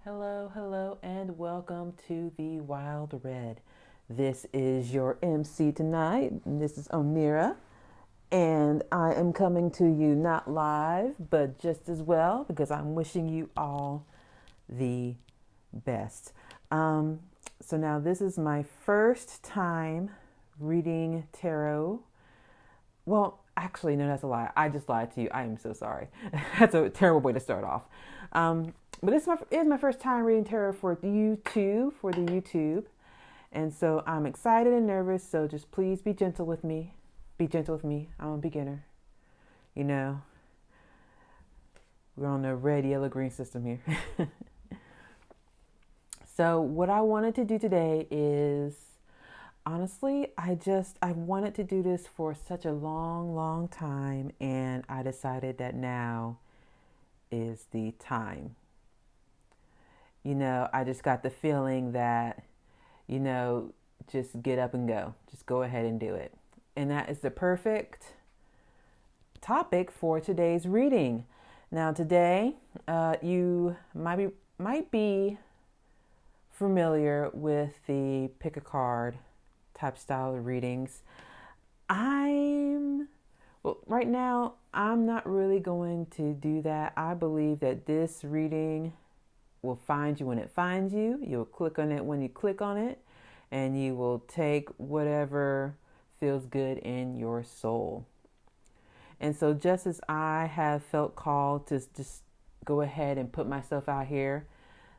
Hello, hello, and welcome to the Wild Red. This is your MC tonight. This is Omnira, and I am coming to you not live, but just as well because I'm wishing you all the best. Um, so now this is my first time reading tarot. Well, actually, no, that's a lie. I just lied to you. I am so sorry. That's a terrible way to start off. But this is my first time reading tarot for the YouTube. And so I'm excited and nervous. So just please be gentle with me. Be gentle with me. I'm a beginner. You know, we're on the red, yellow, green system here. So what I wanted to do today is honestly, I wanted to do this for such a long, long time, and I decided that now is the time. I just got the feeling that, you know, just get up and go. Just go ahead and do it. And that is the perfect topic for today's reading. Now, today, you might be familiar with the pick a card type style of readings. Right now, I'm not really going to do that. I believe that this reading will find you when it finds you. You'll click on it when you click on it, and you will take whatever feels good in your soul. And so, just as I have felt called to just go ahead and put myself out here,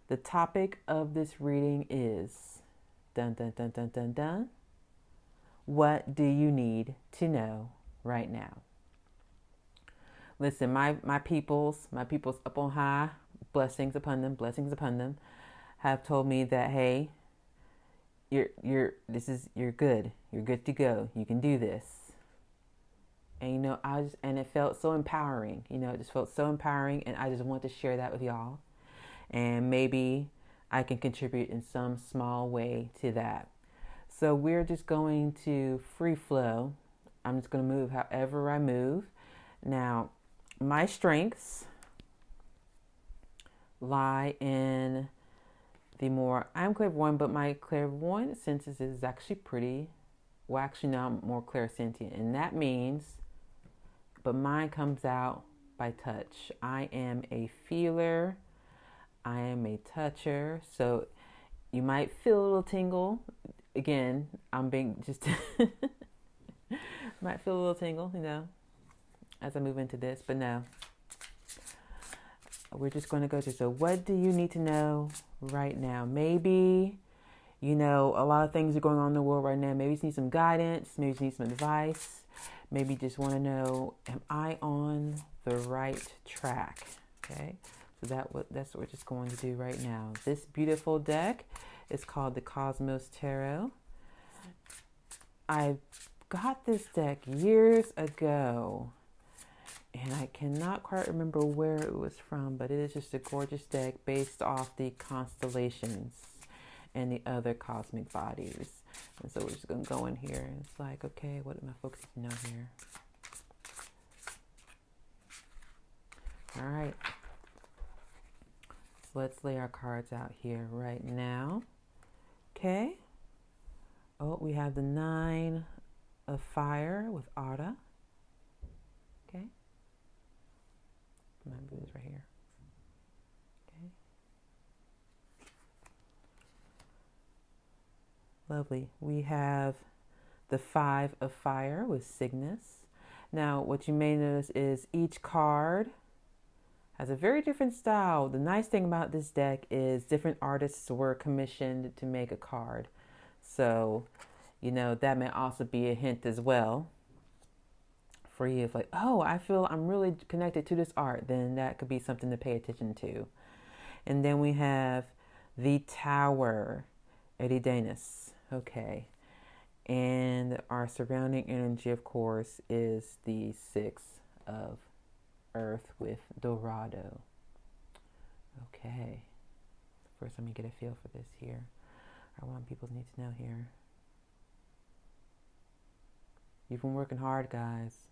the topic of this reading is dun dun dun dun dun dun. What do you need to know right now? Listen, my peoples up on high, blessings upon them, have told me that hey, you're good. You're good to go. You can do this. And it felt so empowering. It just felt so empowering, and I just want to share that with y'all. And maybe I can contribute in some small way to that. So we're just going to free flow. I'm just going to move however I move. Now, my strengths lie in I'm clairvoyant, but my clairvoyant senses is actually now I'm more clairsentient. And that means, but mine comes out by touch. I am a feeler. I am a toucher. So you might feel a little tingle. Again, I'm being just might feel a little tingle, as I move into this. But no, we're just going to go through. So what do you need to know right now? Maybe, a lot of things are going on in the world right now. Maybe you need some guidance. Maybe you need some advice. Maybe you just want to know, am I on the right track? Okay. So that's what we're just going to do right now. This beautiful deck is called the Cosmos Tarot. I got this deck years ago, and I cannot quite remember where it was from, but it is just a gorgeous deck based off the constellations and the other cosmic bodies. And so we're just going to go in here, and it's like, okay, what am I focusing on here? All right. So let's lay our cards out here right now. Okay. Oh, we have the 9 of Fire with Arda. Okay. I'm going to move this right here. Okay. Lovely. We have the 5 of Fire with Cygnus. Now, what you may notice is each card has a very different style. The nice thing about this deck is different artists were commissioned to make a card. So, that may also be a hint as well for you. If like, oh, I feel I'm really connected to this art, then that could be something to pay attention to. And then we have the Tower, Eridanus. Okay. And our surrounding energy, of course, is the 6 of Earth with Dorado. Okay. First, let me get a feel for this here. I want people need to know here. You've been working hard, guys.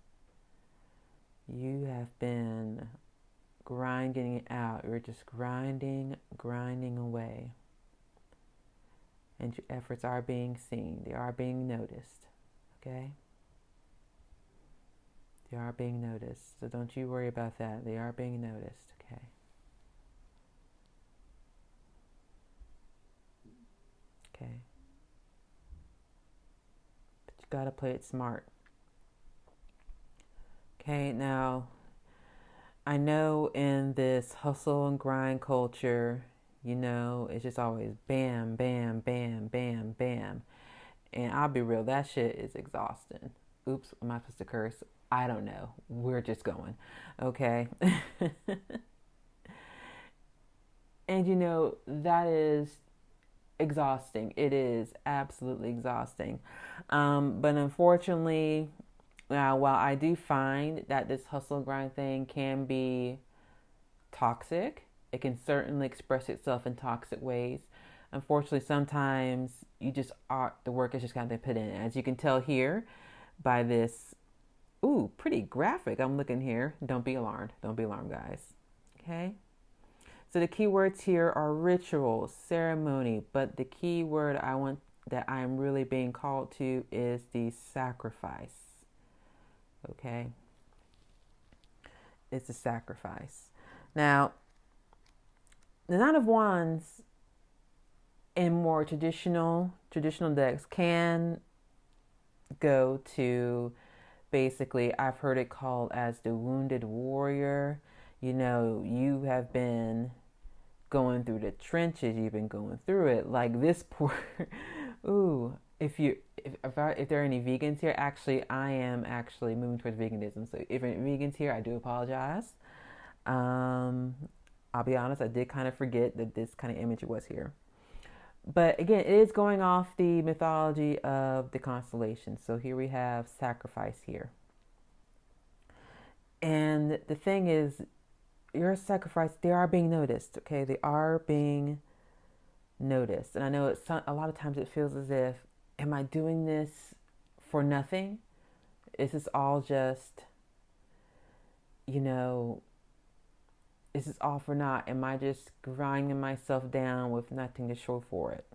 You have been grinding it out. You're just grinding away. And your efforts are being seen. They are being noticed. Okay? They are being noticed. So don't you worry about that. They are being noticed. Okay? Okay? But you gotta play it smart. Okay, now I know in this hustle and grind culture, it's just always bam, bam, bam, bam, bam. And I'll be real, that shit is exhausting. Oops, am I supposed to curse? I don't know. We're just going. Okay. And that is exhausting. It is absolutely exhausting. But unfortunately, while I do find that this hustle and grind thing can be toxic, it can certainly express itself in toxic ways. Unfortunately, sometimes the work is just got to be put in. As you can tell here by this, pretty graphic I'm looking here. Don't be alarmed. Don't be alarmed, guys. Okay? So the key words here are ritual, ceremony, but the key word that I'm really being called to is the sacrifice. Okay? It's a sacrifice. Now, the Nine of Wands in more traditional decks can go to, basically, I've heard it called as the wounded warrior. You have been going through the trenches. You've been going through it. Like this poor. If there are any vegans here, actually, I am actually moving towards veganism. So if there are any vegans here, I do apologize. I'll be honest, I did kind of forget that this kind of image was here. But again, it is going off the mythology of the constellations. So here we have sacrifice here. And the thing is, your sacrifice, they are being noticed, okay? They are being noticed. And I know a lot of times it feels as if, am I doing this for nothing? Is this all just, is this all for naught? Am I just grinding myself down with nothing to show for it?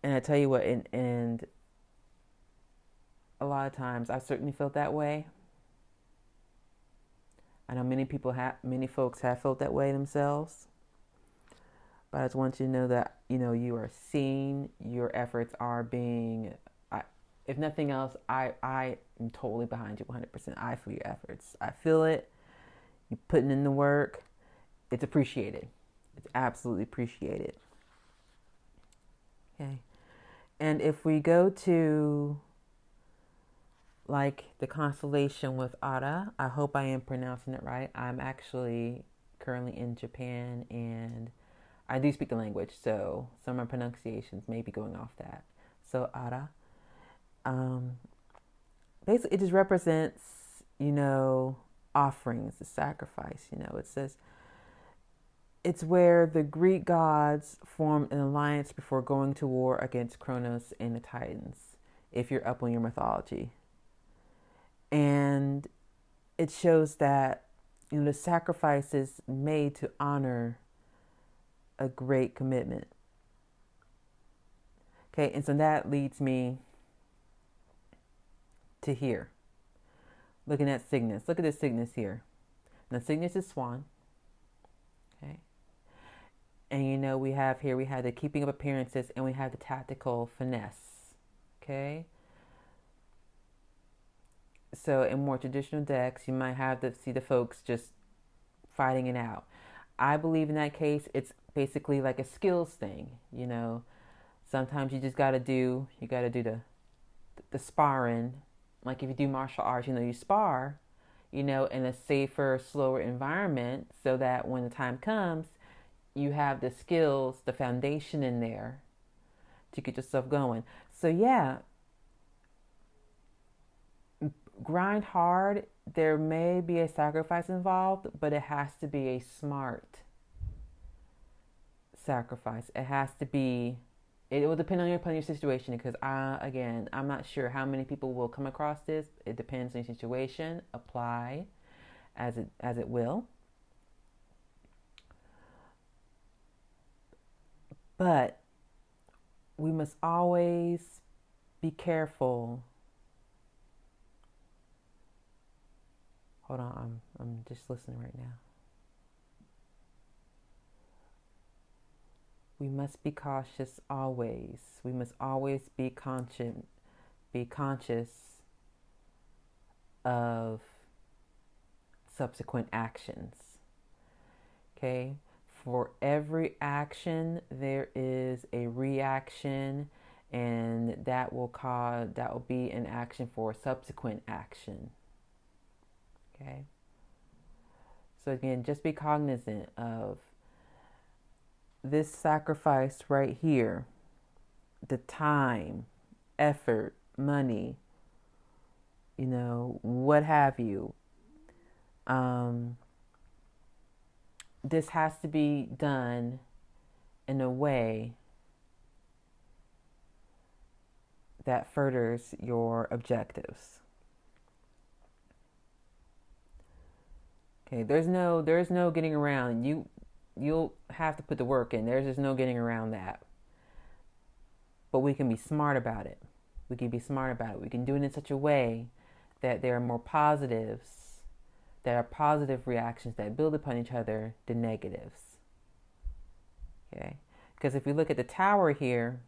And I tell you what, and a lot of times I've certainly felt that way. I know many folks have felt that way themselves. But I just want you to know that, you are seen, your efforts are being, if nothing else, I am totally behind you 100%. I feel your efforts. I feel it. You're putting in the work. It's appreciated. It's absolutely appreciated. Okay. And if we go to like the constellation with Ara, I hope I am pronouncing it right. I'm actually currently in Japan and I do speak the language, so some of my pronunciations may be going off that. So Ara, basically it just represents, offerings, the sacrifice. It says it's where the Greek gods formed an alliance before going to war against Kronos and the Titans, if you're up on your mythology. And it shows that, the sacrifice is made to honor a great commitment. Okay, and so that leads me to here. Looking at Cygnus. Look at this Cygnus here. Now Cygnus is Swan. Okay. And we have the keeping of appearances and we have the tactical finesse. Okay. So in more traditional decks, you might have to see the folks just fighting it out. I believe in that case, it's basically like a skills thing. Sometimes you just got to do the sparring. Like if you do martial arts, you spar, in a safer, slower environment so that when the time comes, you have the skills, the foundation in there to get yourself going. So yeah, grind hard. There may be a sacrifice involved, but it has to be a smart sacrifice. It has to be, it will depend on your situation because I'm not sure how many people will come across this. It depends on your situation. Apply as it will. But we must always be careful. Hold on, I'm just listening right now. We must be cautious always. We must always be conscious of subsequent actions. Okay? For every action, there is a reaction, and that will be an action for a subsequent action. Okay? So again, just be cognizant of this sacrifice right here, the time, effort, money, what have you. This has to be done in a way that furthers your objectives. Okay, there's no getting around. You'll have to put the work in. There's just no getting around that. But we can be smart about it. We can do it in such a way that there are more positives, that are positive reactions that build upon each other than negatives. Okay? Because if we look at the tower here,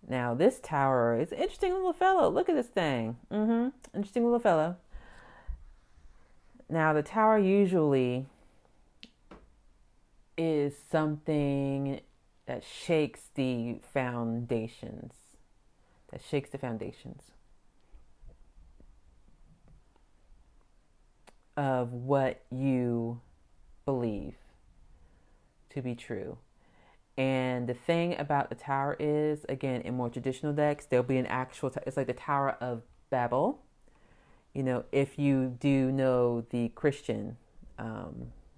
now this tower is an interesting little fellow. Look at this thing. Interesting little fellow. Now the tower usually is something that shakes the foundations. Of what you believe to be true. And the thing about the tower is, again, in more traditional decks, there'll be an actual, it's like the Tower of Babel. If you do know the Christian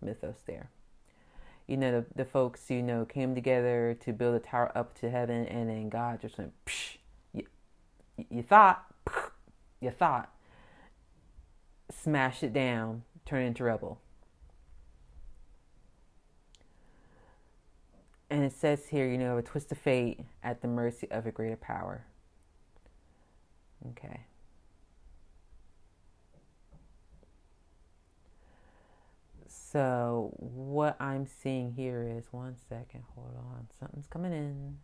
mythos there. The folks, came together to build a tower up to heaven, and then God just went, psh, you thought, smash it down, turn it into rubble. And it says here, a twist of fate at the mercy of a greater power. Okay. So what I'm seeing here is, one second, hold on, something's coming in.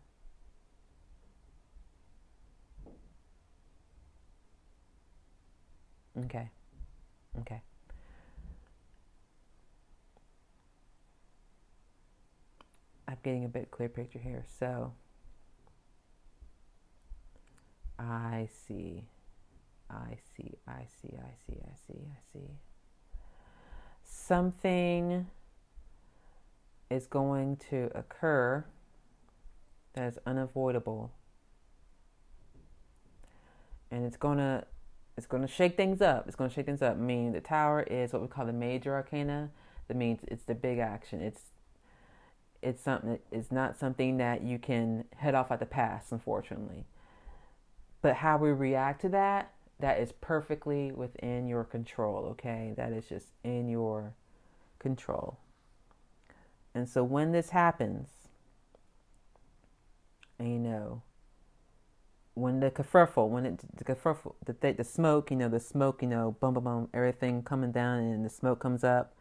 Okay. I'm getting a bit clear picture here. So I see. Something is going to occur that is unavoidable. And it's going to shake things up. Meaning the tower is what we call the major arcana. That means it's the big action. It's something. It's not something that you can head off at the pass, unfortunately. But how we react to that is perfectly within your control. Okay, that is just in your control. And so when this happens, and when the kerfuffle, the smoke, boom, boom, boom, everything coming down, and the smoke comes up.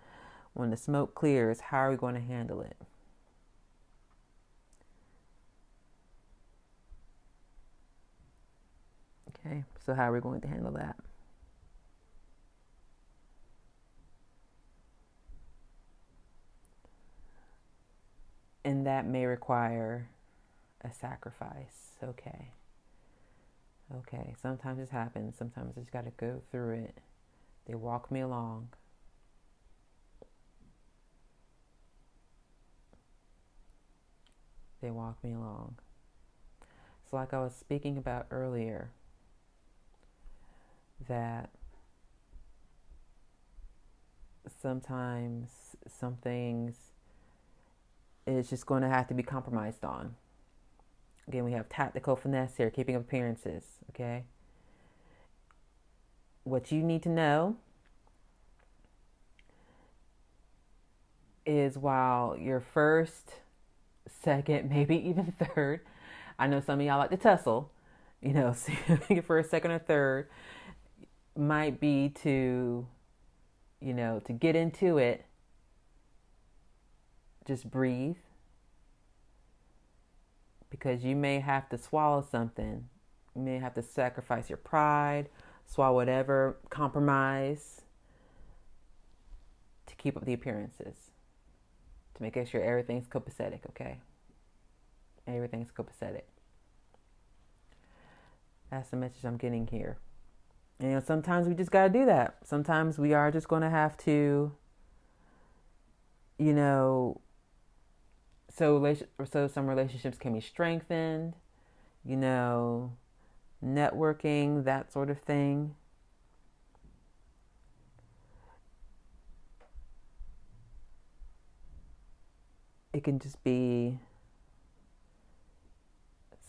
When the smoke clears, how are we going to handle it? Okay, so how are we going to handle that? And that may require a sacrifice. Okay, sometimes this happens. Sometimes I just got to go through it. They walk me along. So like I was speaking about earlier, that sometimes some things is just going to have to be compromised on. Again, we have tactical finesse here, keeping appearances, okay? What you need to know is while your first, second, maybe even third, I know some of y'all like to tussle, so your first, second, or third might be to get into it, just breathe, because you may have to swallow something. You may have to sacrifice your pride, swallow whatever, compromise to keep up the appearances, to make sure everything's copacetic, okay? Everything's copacetic. That's the message I'm getting here. And sometimes we just got to do that. Sometimes we are just going to have to, so some relationships can be strengthened, networking, that sort of thing. It can just be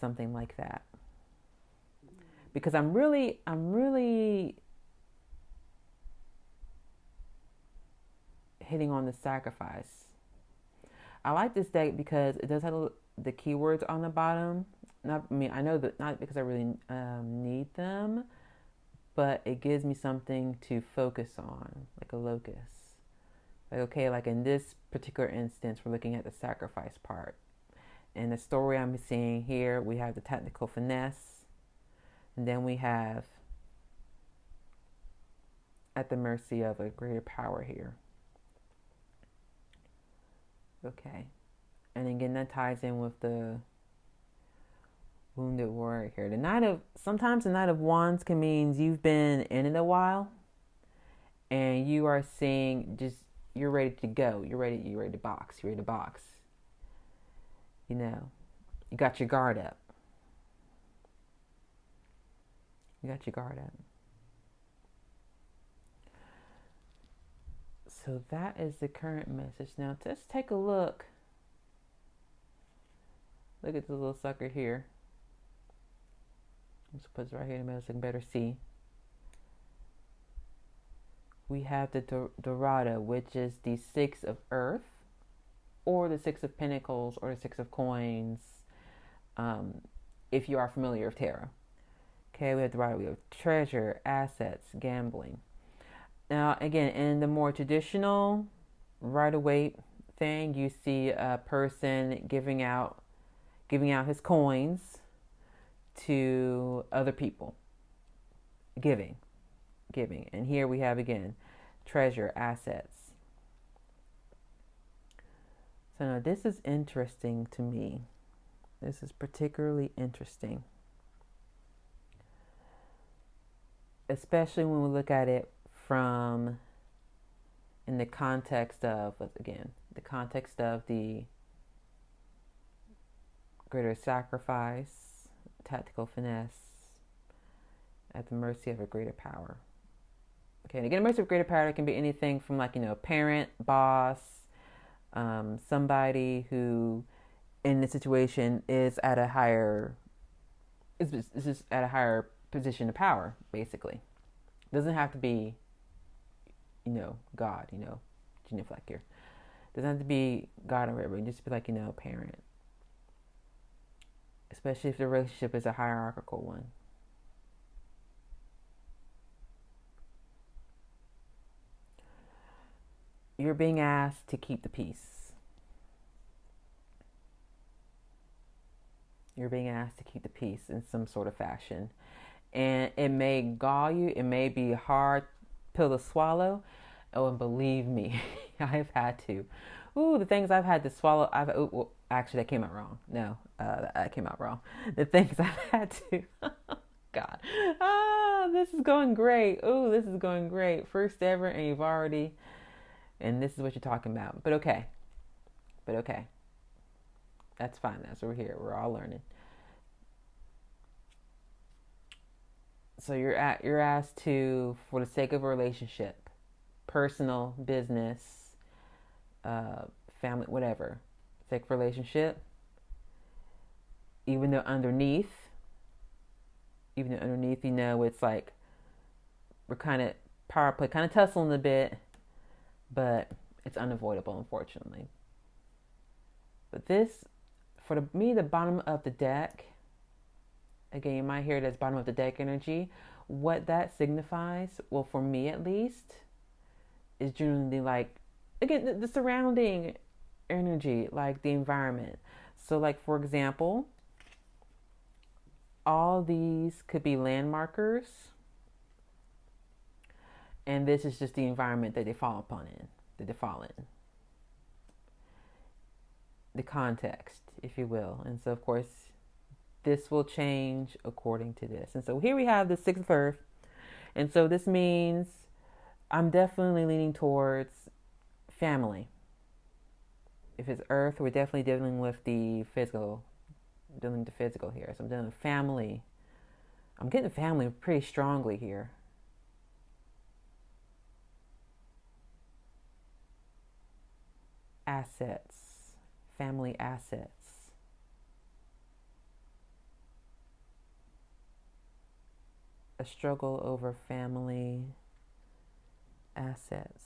something like that. Because I'm really hitting on the sacrifice. I like this deck because it does have the keywords on the bottom. I know that not because I really need them, but it gives me something to focus on, like a locus. Like, okay, like in this particular instance, we're looking at the sacrifice part. In the story I'm seeing here, we have the technical finesse, and then we have at the mercy of a greater power here. Okay. And again, that ties in with the wounded warrior here. Sometimes the Knight of Wands can mean you've been in it a while, and you are seeing you're ready to go. You're ready to box. You're ready to box. You got your guard up. You got your guard up. So that is the current message. Now let's take a look. Look at this little sucker here. Let's put it right here in the middle so you can better see. We have the Dorado, which is the Six of Earth, or the Six of Pentacles, or the Six of Coins, if you are familiar with tarot. Okay, we have Dorado, we have treasure, assets, gambling. Now, again, in the more traditional Rider-Waite thing, you see a person giving out his coins to other people. Giving. And here we have, again, treasure, assets. So now this is interesting to me. This is particularly interesting. Especially when we look at it in the context of, the greater sacrifice, tactical finesse, at the mercy of a greater power. Okay, and again, mercy of greater power can be anything from parent, boss, somebody who in this situation is at a higher, is just at a higher position of power, basically. It doesn't have to be God, genuflect here. Doesn't have to be God or whatever. Just be parent. Especially if the relationship is a hierarchical one. You're being asked to keep the peace. You're being asked to keep the peace in some sort of fashion. And it may gall you. It may be a hard pill to swallow. Oh, and believe me, I've had to. The things I've had to swallow. Actually, that came out wrong. No, that came out wrong. The things I've had to. God. This is going great. This is going great. First ever, and you've already. And this is what you're talking about. But okay. That's fine. That's what we're here. We're all learning. So you're asked to, for the sake of a relationship, personal, business, family, whatever, sake of relationship, even though underneath, it's like we're kind of power play, kind of tussling a bit, but It's unavoidable, unfortunately. But this, for me, the bottom of the deck, again, you might hear it as bottom of the deck energy. What that signifies, well, for me at least, is generally like, again, the surrounding energy, like the environment. So, like, for example, all these could be landmarkers, and this is just the environment that they fall in, the context, if you will. And so, of course, this will change according to this. And so here we have the 6th of Earth. And so this means I'm definitely leaning towards family. If it's Earth, we're definitely dealing with the physical, here. So I'm dealing with family. I'm getting family pretty strongly here. Assets, family assets. A struggle over family assets.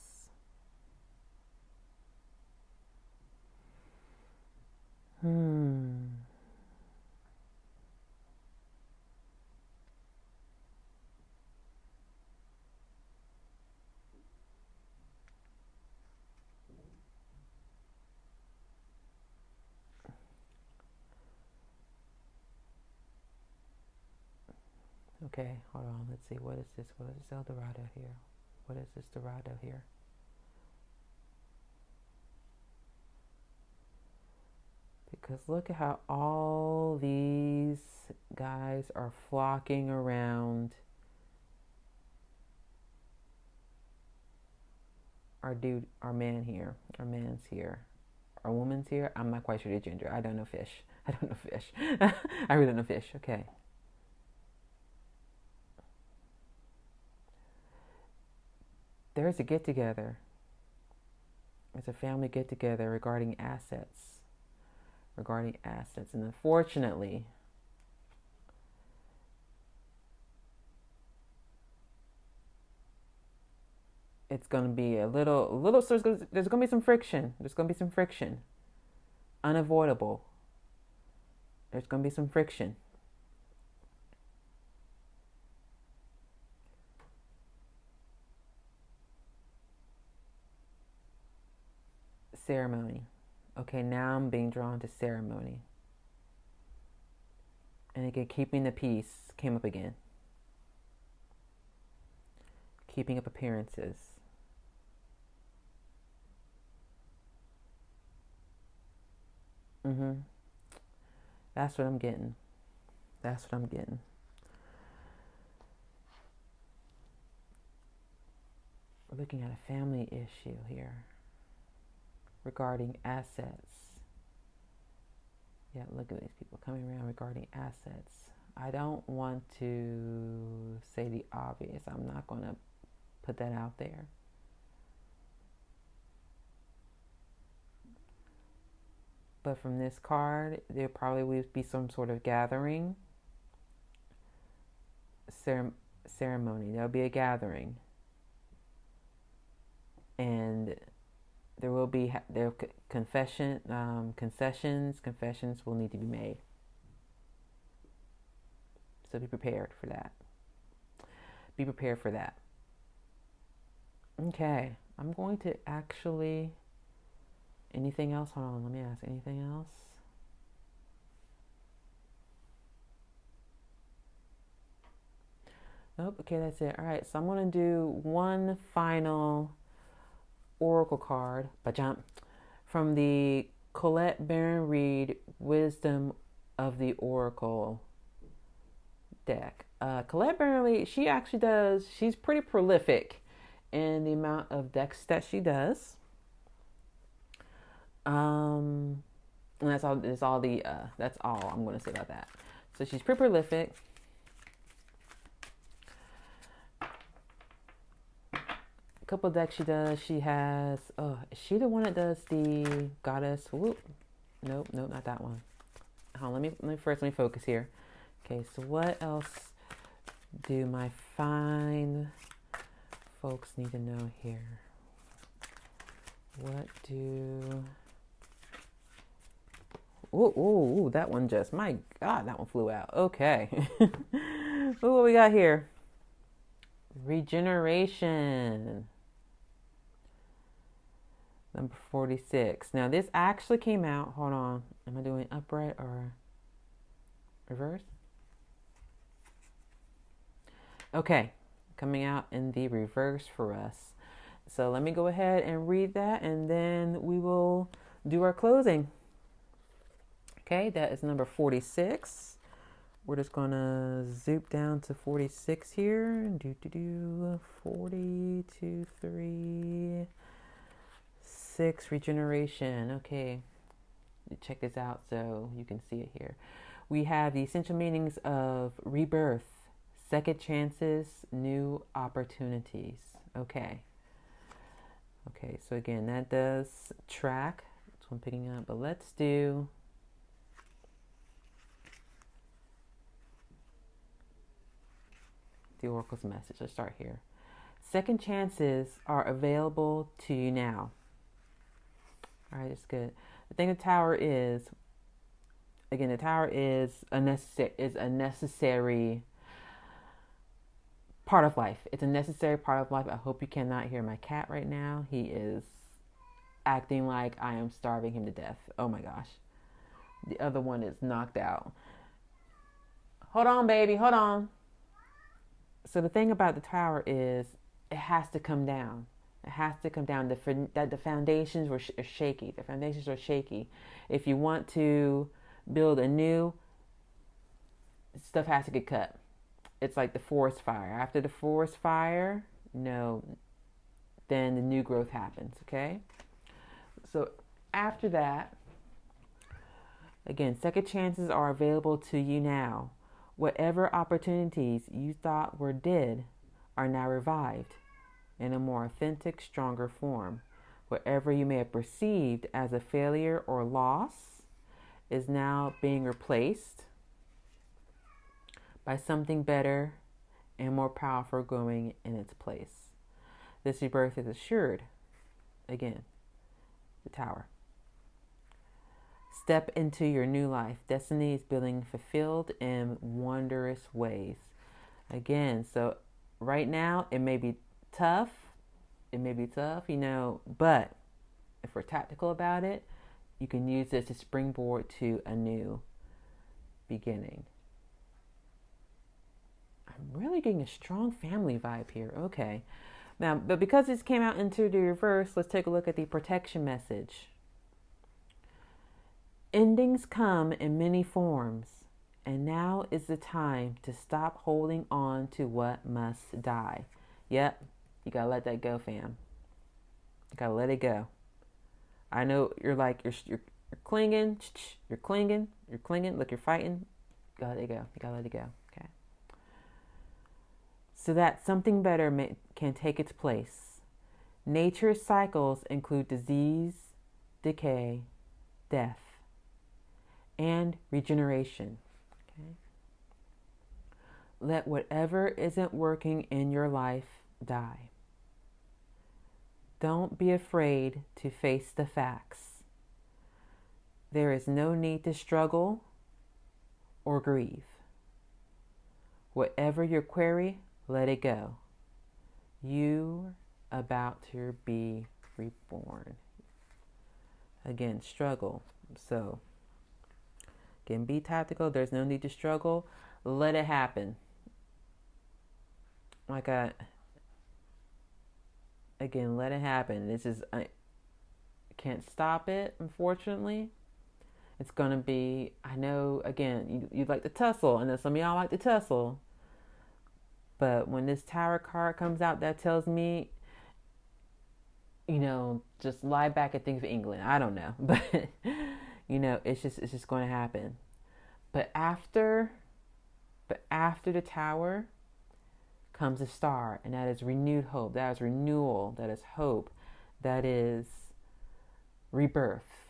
Okay, hold on. Let's see. What is this? What is this El Dorado here? What is this Dorado here? Because look at how all these guys are flocking around our man here, our man's here, our woman's here. I'm not quite sure the gender. I don't know fish. I really don't know fish. Okay. There's a get together. It's a family get together regarding assets. And unfortunately, it's going to be a little. So there's going to be some friction. Unavoidable. There's going to be some friction. Ceremony. Okay, now I'm being drawn to ceremony. And again, keeping the peace came up again. Keeping up appearances. That's what I'm getting. We're looking at a family issue here regarding assets. Yeah, look at these people coming around regarding assets. I don't want to say the obvious. I'm not going to put that out there. But from this card, there probably will be some sort of gathering, ceremony. There'll be a gathering. And there will be concessions will need to be made. So be prepared for that. Okay, I'm going to actually, anything else? Hold on, let me ask, anything else? Nope, okay, that's it. All right, so I'm going to do one final oracle card, from the Colette Baron Reed Wisdom of the Oracle deck. Colette Baron Reed, she's pretty prolific in the amount of decks that she does. And that's all I'm going to say about that. So she's pretty prolific. Couple decks she does. She has, is she the one that does the goddess? Whoop. Nope, not that one. Hold on, let me focus here. Okay, so what else do my fine folks need to know here? What do... Ooh, that one just... My God, that one flew out. Okay. Ooh, what we got here? Regeneration. Number 46. Now, this actually came out... Hold on. Am I doing upright or reverse? Okay. Coming out in the reverse for us. So let me go ahead and read that, and then we will do our closing. Okay, that is number 46. We're just going to zoom down to 46 here. 40, 2, 3, 6, regeneration. Okay, check this out so you can see it here. We have the essential meanings of rebirth, second chances, new opportunities. Okay, so again, that does track. That's what I'm picking up, but let's do... the Oracle's message. Let's start here. Second chances are available to you now. All right, that's good. The thing the Tower is, again, the Tower is a necessary part of life. It's a necessary part of life. I hope you cannot hear my cat right now. He is acting like I am starving him to death. Oh my gosh. The other one is knocked out. Hold on, baby. Hold on. So the thing about the Tower is it has to come down. It has to come down. The foundations are shaky. The foundations are shaky. If you want to build anew, stuff has to get cut. It's like the forest fire. After the forest fire, then the new growth happens, okay? So after that, again, second chances are available to you now. Whatever opportunities you thought were dead are now revived in a more authentic, stronger form. Whatever you may have perceived as a failure or loss is now being replaced by something better and more powerful growing in its place. This rebirth is assured. Again, the Tower. Step into your new life. Destiny is being fulfilled in wondrous ways. Again, so right now it may be tough. But if we're tactical about it, you can use this to springboard to a new beginning. I'm really getting a strong family vibe here. Okay. Now, but because this came out into the reverse, let's take a look at the protection message. Endings come in many forms, and now is the time to stop holding on to what must die. Yep, you gotta let that go, fam. You gotta let it go. I know you're like, you're clinging, you're clinging, look, you're fighting. You gotta let it go. You gotta let it go, okay? So that something better can take its place. Nature's cycles include disease, decay, death, and regeneration. Okay? Let whatever isn't working in your life die. Don't be afraid to face the facts. There is no need to struggle or grieve. Whatever your query, let it go. You're about to be reborn. Again, struggle. So, again, be tactical. There's no need to struggle. Let it happen. Again, let it happen. This is, I can't stop it, unfortunately. It's going to be, I know, again, you like to tussle. I know some of y'all like to tussle. But when this Tower card comes out, that tells me, just lie back and think of England. I don't know. But, it's just going to happen. But after the Tower comes a star, and that is renewed hope. That is renewal. That is hope. That is rebirth.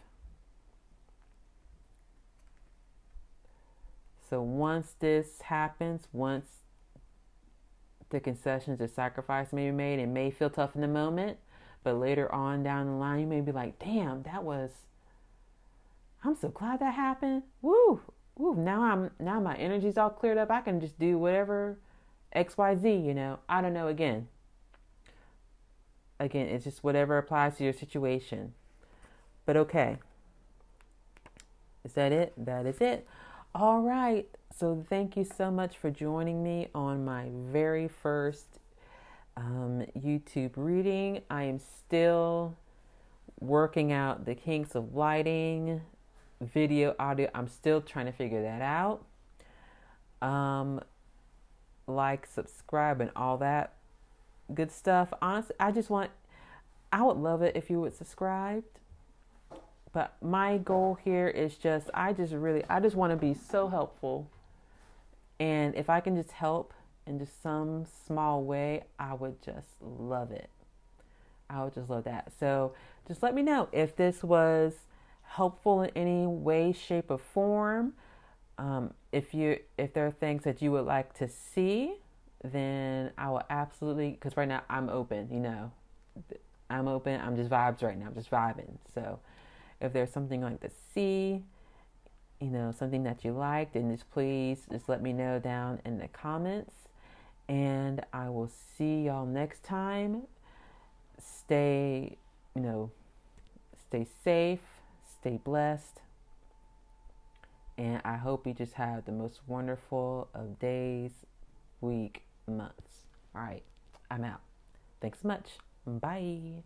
So once this happens, once the concessions or sacrifice may be made, it may feel tough in the moment, But later on down the line, you may be like, damn, I'm so glad that happened. Woo, woo. Now my energy's all cleared up. I can just do whatever XYZ, I don't know. Again, it's just whatever applies to your situation. But okay. Is that it? That is it. All right. So thank you so much for joining me on my very first YouTube reading. I am still working out the kinks of lighting, video, audio. I'm still trying to figure that out. Like, subscribe, and all that good stuff. Honestly, I would love it if you would subscribe. But my goal here is I just want to be so helpful. And if I can just help in just some small way, I would just love it. I would just love that. So just let me know if this was helpful in any way, shape, or form. If there are things that you would like to see, then I will absolutely, because right now I'm open, I'm open. I'm just vibes right now. I'm just vibing. So if there's something like to see, something that you liked, then please let me know down in the comments. And I will see y'all next time. Stay safe, stay blessed. And I hope you just have the most wonderful of days, week, months. All right, I'm out. Thanks so much. Bye.